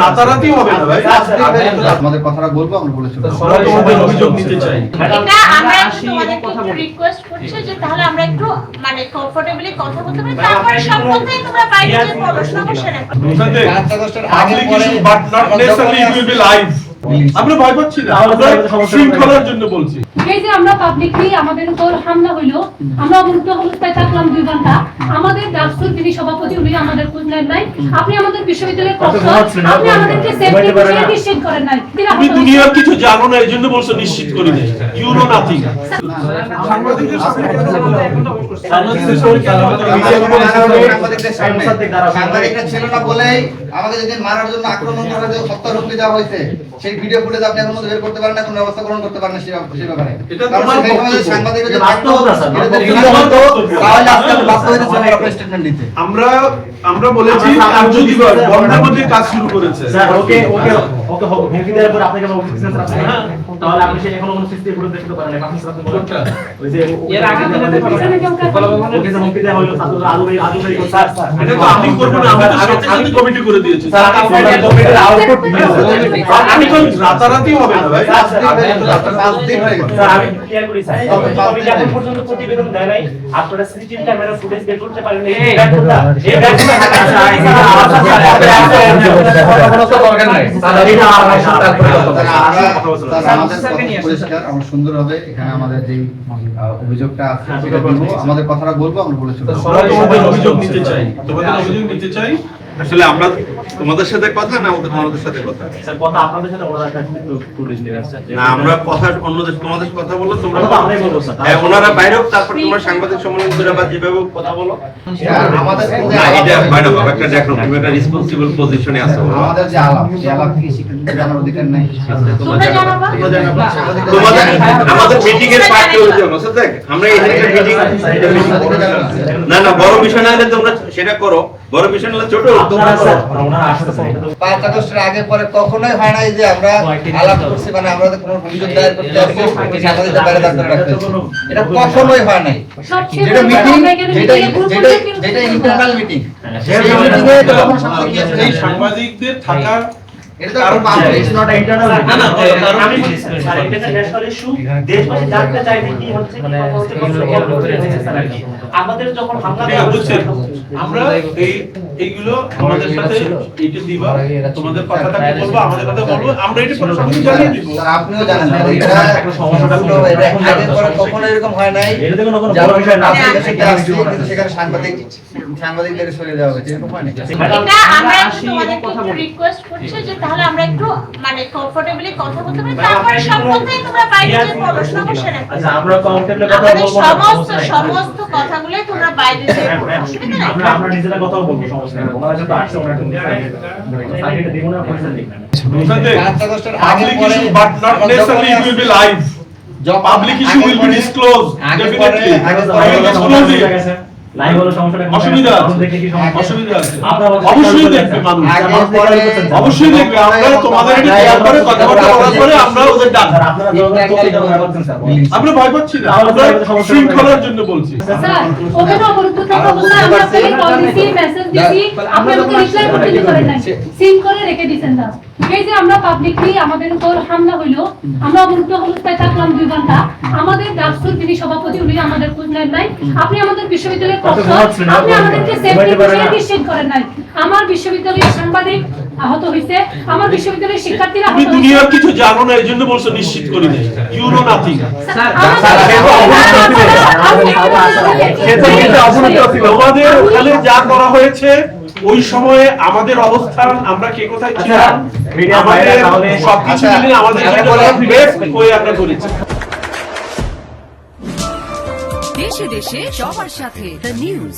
রাতারাতি হবে না ভাই। আমাদের কথাটা বলবো আমরা বলেছিলাম অভিযোগ নিতে চাই। এটা আমরা তোমাদের কথা রিকোয়েস্ট করছি যে তাহলে আমরা একটু মানে কমফোর্টেবলি কথা বলতে পারি, তারপরে সব কথাই তোমরা বাইরে যে বলো সমস্যা নেই। But not necessarily it will be live. আমরা ভয় পাচ্ছি না, আমরা শৃঙ্খলার জন্য বলছি। এই যে আমরা পাবলিকলি আমাদের উপর হামলা হইলো, আমরা অবরুদ্ধ অবস্থায় থাকলাম 2 ঘন্টা। আমাদের ডাকসুর যিনি সভাপতি উনি আমাদের খোঁজ নেন নাই। আপনি আমাদের বিশ্ববিদ্যালয়ের প্রফেসর, আপনি আমাদেরকে সেফটি বিষয়ে নিশ্চিত করেন নাই। তুমি দুনিয়ার কিছু জানো না, এজন্য বলছো নিশ্চিত করি নাই। You know nothing. সাংবাদিকদের সাংবাদিকরা ছিল না বলেই আমাকে যেদিন মারার জন্য আক্রমণ করা যে হত্যা রুখতে যাওয়া হয়েছে, সেই ভিডিও ফুটেজ আপনি এখন বের করতে পারেন না, কোনো ব্যবস্থা গ্রহণ করতে পারেন না সেই ব্যাপারে। কারণ সেই সময় সাংবাদিকরা যে থাকতো তাহলে আজকে বাস্তবায়িত সময় আপনার স্টেটমেন্ট দিতে। আমরা বলেছি যদি বন্ধের মধ্যে কাজ শুরু করেছে স্যার ওকে হুমকি দেওয়ার পর আপনাকে অফিসিয়াল স্যার আপনি তাহলে আপনি সেই এখনো কোনো সিস্টেম করে দেখতে পারেন না। আপনি স্যার আপনি বলুন ওই যে এর আগে দিনে ওকে যে হুমকি দেওয়া হলো ছাত্ররা আলু ভাই স্যার এটা তো আমি করব না, আমি তো সাথে কমিটি করে দিয়েছি। স্যার আপনি কমিটির আউটপুট আমি তো রাতারাতি হবে না ভাই। স্যার আমি ক্লিয়ার করি স্যার কমিটি এখন পর্যন্ত প্রতিবেদন দেয় নাই, আপনারা সিসিটিভি ক্যামেরা ফুটেজ বের করতে পারেন এই ব্যাপারটা সুন্দরভাবে এখানে আমাদের যে অভিযোগটা আছে আমাদের কথাটা বলবো আমরা বলেছিলাম অভিযোগ নিতে চাই, তোমাদের অভিযোগ নিতে চাই। আসলে আমরা তোমাদের সাথে কথা না আমাদের সাথে কথা, স্যার কথা আপনাদের সাথে ওনারা টুরিস্ট নিয়ে আসছে না আমরা কথা অন্যদের তোমাদের কথা বলো, তোমরা কথা আমরাই বলবো স্যার। হ্যাঁ ওনারা বাইরে হোক, তারপর তোমরা সাংবাদিক সম্মেলন করে বা যেভাবে কথা বলো। আমাদের না এটা বাইরে হোক, একটা দেখো তুমি একটা রেসপন্সিবল পজিশনে আছো। আমাদের যে আলাপ থেকে স্বীকৃতি জানার অধিকার নেই। তোমরা জানাবা তোমাদের আমাদের মিটিং এর পার্ট হচ্ছে মোসাদ্দেক, আমরা এখানে মিটিং না বড় বিষয় না হলে তোমরা সেটা করো, বড় বিষয় না ছোট তোমরা করো। 5 আগস্টের আগে পরে কখনোই হয় নাই যে আমরা আলাপ করছি, মানে আমরা কোনো অভিযোগ দায়ের করতে আসছি সাংবাদিকদের বাইরে দাঁড় করে রাখতে, এটা কখনোই হয় নাই। যেটা মিটিং যেটা ইন্টারনাল মিটিং, সেই মিটিংয়ে যখন এই সাংবাদিকদের থাকা এটা তো কারণ ইটস নট ইন্টারনাল না না আমি স্যার এটা ন্যাশনাল ইস্যু, দেশবাসী জানতে চায় যে কি হচ্ছে আমাদের যখন হামলা করা হচ্ছে আমরা এইগুলো আমাদের সাথে এইটা দিবা, তোমাদের কথাটা কি বলবো আমাদের কথা বলবো, আমরা এটা পরে সবকিছু জানিয়ে দিব। স্যার আপনিও জানেন না এটা একটা সমস্যা হলো, এটা আগে পরে কখনো এরকম হয় নাই। এটা তো কোনো যারা বড় বিষয় না, সেটা আসছে কিন্তু সেখানে সাংবাদিকদের সরে যাওয়া হয়েছে, এরকম হয় না। এটা আমরা তোমাদের রিকোয়েস্ট করছি যে তাহলে আমরা একটু মানে কমফোর্টেবলি কথা বলতে পারি, তারপরে সব কথাই তোমরা বাইরে যে বলো সমস্যা নেই। আচ্ছা আমরা কমফোর্টেবলি কথা আমাদের বলবো না, সমস্ত কথাগুলোই তোমরা বাইরে যে বলো অসুবিধা নেই। আমরা নিজেরা কথা বলবো, সমস্যা নেই। ওনারা যত আসছে ওনারা কিন্তু সাইডে দিব না, পয়সা দিই না। মোসাদ্দেক, 5 আগস্টের আগে public পরে issue but not necessarily it will be live. Public issue will be disclosed definitely. I will disclose it. Live হলো সমস্যাটা অসুবিধা আছে, দেখে কি সমস্যা অসুবিধা আছে। আপনারা অবশ্যই দেখবে মানুষ, অবশ্যই দেখবে। আমরা তোমাদের এটা শেয়ার করে কথাবার্তা বলার পরে আমরা ওদের ডাক, আপনারা বলছেন স্যার আমরা ভয় পাচ্ছি না, আমরা শৃঙ্খলার জন্য বলছি। স্যার ওখানে অবরুদ্ধ থাকা অবস্থায় আমরা আপনাকে কল দিছি, মেসেজ দিছি, আপনি আমাকে রিপ্লাই করতে পারেন না, সিন করে রেখে দিয়েছেন। না এই যে আমরা পাবলিকলি আমাদের উপর হামলা হইলো, আমরা অবরুদ্ধ অবস্থায় থাকলাম 2 ঘন্টা। আমাদের ডাকসুর যিনি সভাপতি উনি আমাদের খোঁজ নেন নাই। আপনি আমাদের বিশ্ববিদ্যালয়ের প্রফেসর, আপনি আমাদেরকে সেফটি বিষয়ে নিশ্চিত করেন নাই। আমার বিশ্ববিদ্যালয়ের সাংবাদিক আহত হইছে, আমার বিশ্ববিদ্যালয়ের শিক্ষার্থীরা তুমি আহত দুনিয়ার হইছে। কিছু জানো না, এজন্য বলছো নিশ্চিত করি নাই। You know nothing. তোমাদের ওখানে যা করা হয়েছে ওই সময়ে আমাদের অবস্থান, আমরা কে কোথায় ছিলাম, আমাদের সবকিছু মিলে আমাদের আমরা করেছি। দেশে দেশে সবার সাথে দ্য নিউজ।